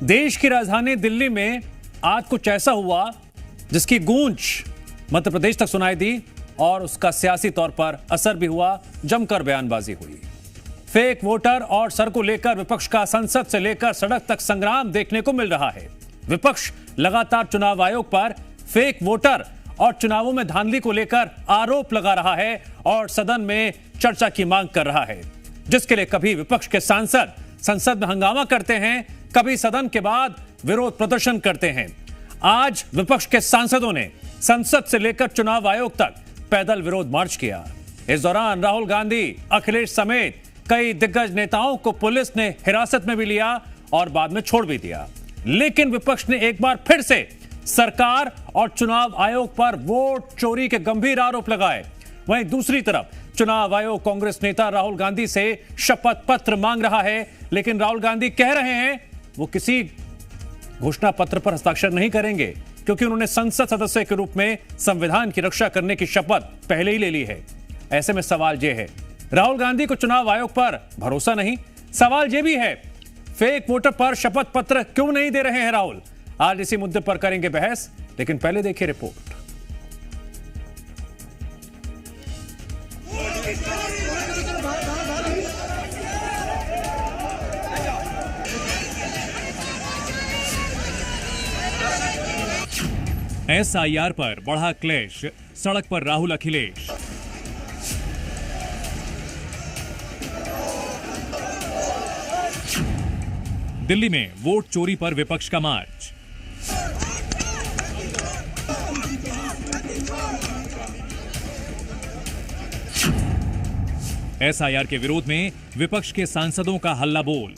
देश की राजधानी दिल्ली में आज कुछ ऐसा हुआ जिसकी गूंज मध्य प्रदेश तक सुनाई दी और उसका सियासी तौर पर असर भी हुआ। जमकर बयानबाजी हुई। फेक वोटर और सर को लेकर विपक्ष का संसद से लेकर सड़क तक संग्राम देखने को मिल रहा है। विपक्ष लगातार चुनाव आयोग पर फेक वोटर और चुनावों में धांधली को लेकर आरोप लगा रहा है और सदन में चर्चा की मांग कर रहा है, जिसके लिए कभी विपक्ष के सांसद संसद में हंगामा करते हैं, कभी सदन के बाद विरोध प्रदर्शन करते हैं। आज विपक्ष के सांसदों ने संसद से लेकर चुनाव आयोग तक पैदल विरोध मार्च किया। इस दौरान राहुल गांधी, अखिलेश समेत कई दिग्गज नेताओं को पुलिस ने हिरासत में भी लिया और बाद में छोड़ भी दिया। लेकिन विपक्ष ने एक बार फिर से सरकार और चुनाव आयोग पर वोट चोरी के गंभीर आरोप लगाए। वहीं दूसरी तरफ चुनाव आयोग कांग्रेस नेता राहुल गांधी से शपथ पत्र मांग रहा है, लेकिन राहुल गांधी कह रहे हैं वो किसी घोषणा पत्र पर हस्ताक्षर नहीं करेंगे, क्योंकि उन्होंने संसद सदस्य के रूप में संविधान की रक्षा करने की शपथ पहले ही ले ली है। ऐसे में सवाल यह है, राहुल गांधी को चुनाव आयोग पर भरोसा नहीं। सवाल यह भी है, फेक वोटर पर शपथ पत्र क्यों नहीं दे रहे हैं राहुल। आज इसी मुद्दे पर करेंगे बहस, लेकिन पहले देखिए रिपोर्ट। एसआईआर पर बढ़ा क्लेश, सड़क पर राहुल अखिलेश। दिल्ली में वोट चोरी पर विपक्ष का मार्च। एसआईआर के विरोध में विपक्ष के सांसदों का हल्ला बोल।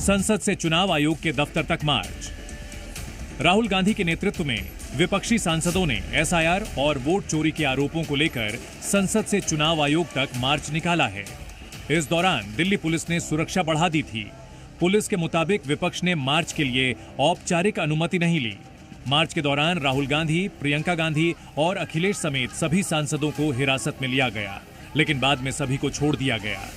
संसद से चुनाव आयोग के दफ्तर तक मार्च। राहुल गांधी के नेतृत्व में विपक्षी सांसदों ने एसआईआर और वोट चोरी के आरोपों को लेकर संसद से चुनाव आयोग तक मार्च निकाला है। इस दौरान दिल्ली पुलिस ने सुरक्षा बढ़ा दी थी। पुलिस के मुताबिक विपक्ष ने मार्च के लिए औपचारिक अनुमति नहीं ली। मार्च के दौरान राहुल गांधी, प्रियंका गांधी और अखिलेश समेत सभी सांसदों को हिरासत में लिया गया, लेकिन बाद में सभी को छोड़ दिया गया।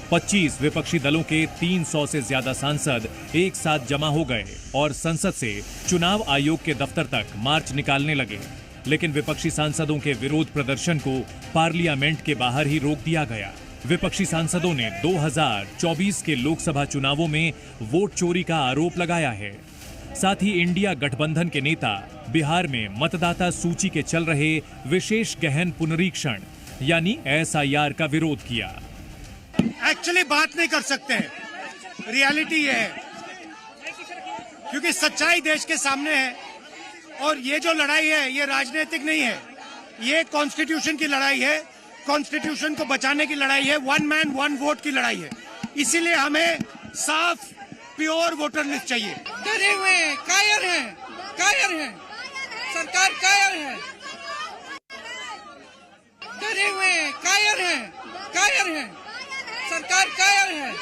25 विपक्षी दलों के 300 से ज्यादा सांसद एक साथ जमा हो गए और संसद से चुनाव आयोग के दफ्तर तक मार्च निकालने लगे, लेकिन विपक्षी सांसदों के विरोध प्रदर्शन को पार्लियामेंट के बाहर ही रोक दिया गया। विपक्षी सांसदों ने 2024 के लोकसभा चुनावों में वोट चोरी का आरोप लगाया है। साथ ही इंडिया गठबंधन के नेता बिहार में मतदाता सूची के चल रहे विशेष गहन पुनरीक्षण यानी एसआईआर का विरोध किया। एक्चुअली बात नहीं कर सकते हैं, रियलिटी ये है, क्योंकि सच्चाई देश के सामने है और ये जो लड़ाई है ये राजनीतिक नहीं है, ये कॉन्स्टिट्यूशन की लड़ाई है, कॉन्स्टिट्यूशन को बचाने की लड़ाई है, वन मैन वन वोट की लड़ाई है। इसीलिए हमें साफ प्योर वोटर लिस्ट चाहिए। डरे हुए कायर हैं, सरकार कायर है, डरे हुए कायर हैं, सरकार कायर है।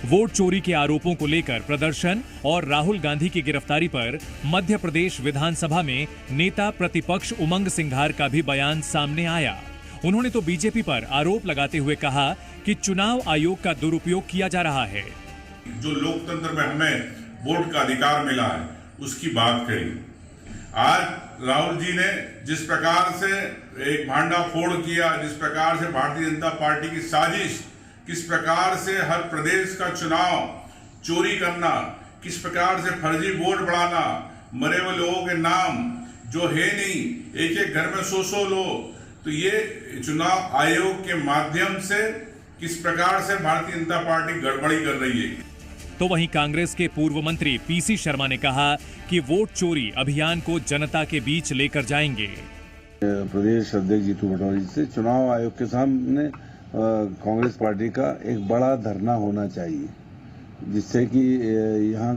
वोट चोरी के आरोपों को लेकर प्रदर्शन और राहुल गांधी की गिरफ्तारी पर मध्य प्रदेश विधानसभा में नेता प्रतिपक्ष उमंग सिंघार का भी बयान सामने आया। उन्होंने तो बीजेपी पर आरोप लगाते हुए कहा कि चुनाव आयोग का दुरुपयोग किया जा रहा है। जो लोकतंत्र में हमें वोट का अधिकार मिला है उसकी बात कही। आज राहुल जी ने जिस प्रकार से एक भांडाफोड़ किया, जिस प्रकार से भारतीय जनता पार्टी की साजिश, किस प्रकार से हर प्रदेश का चुनाव चोरी करना, किस प्रकार से फर्जी वोट बढ़ाना, मरे हुए लोगों के नाम जो है नहीं, एक एक घर में 100 लोग, तो ये चुनाव आयोग के माध्यम से किस प्रकार से भारतीय जनता पार्टी गड़बड़ी कर रही है। तो वहीं कांग्रेस के पूर्व मंत्री पीसी शर्मा ने कहा कि वोट चोरी अभियान को जनता के बीच लेकर जाएंगे। प्रदेश अध्यक्ष जीतू पटवारी से चुनाव आयोग के सामने कांग्रेस पार्टी का एक बड़ा धरना होना चाहिए, जिससे कि यहाँ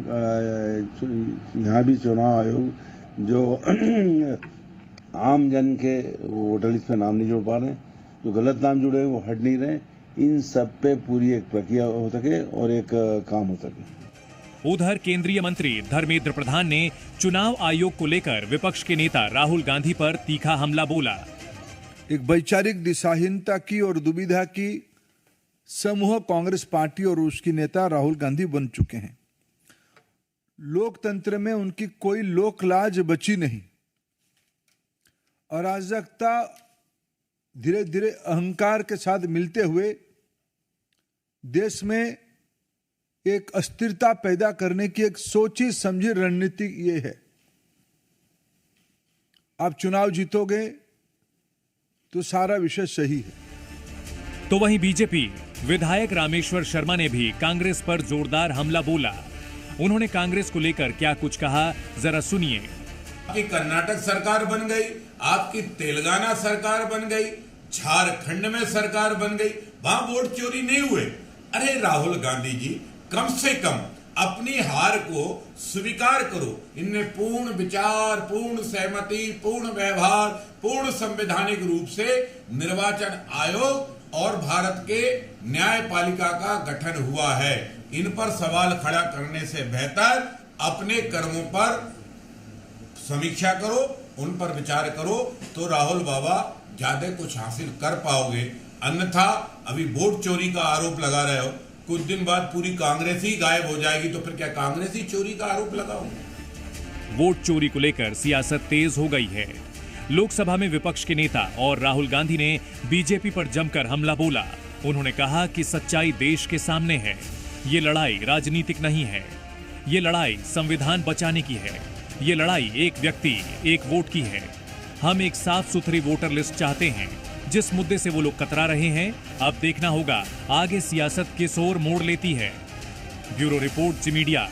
भी चुनाव आयोग जो आम जन के वोटर लिस्ट पे नाम नहीं जोड़ पा रहे, जो गलत नाम जुड़े हैं वो हट नहीं रहे, इन सब पे पूरी एक प्रक्रिया हो सके और एक काम हो सके। उधर केंद्रीय मंत्री धर्मेंद्र प्रधान ने चुनाव आयोग को लेकर विपक्ष के नेता राहुल गांधी पर तीखा हमला बोला। एक वैचारिक दिशाहीनता की और दुविधा की समूह कांग्रेस पार्टी और उसकी नेता राहुल गांधी बन चुके हैं। लोकतंत्र में उनकी कोई लोकलाज बची नहीं। अराजकता धीरे धीरे अहंकार के साथ मिलते हुए देश में एक अस्थिरता पैदा करने की एक सोची समझी रणनीति ये है। आप चुनाव जीतोगे तो सारा विषय सही है। तो वहीं बीजेपी विधायक रामेश्वर शर्मा ने भी कांग्रेस पर जोरदार हमला बोला। उन्होंने कांग्रेस को लेकर क्या कुछ कहा, जरा सुनिए। आपकी कर्नाटक सरकार बन गई, आपकी तेलंगाना सरकार बन गई, झारखंड में सरकार बन गई, वहां वोट चोरी नहीं हुए। अरे राहुल गांधी जी, कम से कम अपनी हार को स्वीकार करो। इनमें पूर्ण विचार, पूर्ण सहमति, पूर्ण व्यवहार, पूर्ण संवैधानिक रूप से निर्वाचन आयोग और भारत के न्यायपालिका का गठन हुआ है। इन पर सवाल खड़ा करने से बेहतर अपने कर्मों पर समीक्षा करो, उन पर विचार करो, तो राहुल बाबा ज्यादा कुछ हासिल कर पाओगे। अन्यथा अभी वोट चोरी का आरोप लगा रहे हो, कुछ दिन बाद पूरी कांग्रेस ही गायब हो जाएगी, तो फिर क्या कांग्रेस ही चोरी का आरोप लगाओगे? वोट चोरी को लेकर सियासत तेज हो गई है। लोकसभा में विपक्ष के नेता और राहुल गांधी ने बीजेपी पर जमकर हमला बोला। उन्होंने कहा कि सच्चाई देश के सामने है। ये लड़ाई राजनीतिक नहीं है, ये लड़ाई संविधान बचाने की है। ये लड़ाई एक व्यक्ति एक वोट की है। हम एक साफ सुथरी वोटर लिस्ट चाहते हैं। जिस मुद्दे से वो लोग कतरा रहे हैं, अब देखना होगा आगे सियासत किस ओर मोड़ लेती है। ब्यूरो रिपोर्ट, जी मीडिया।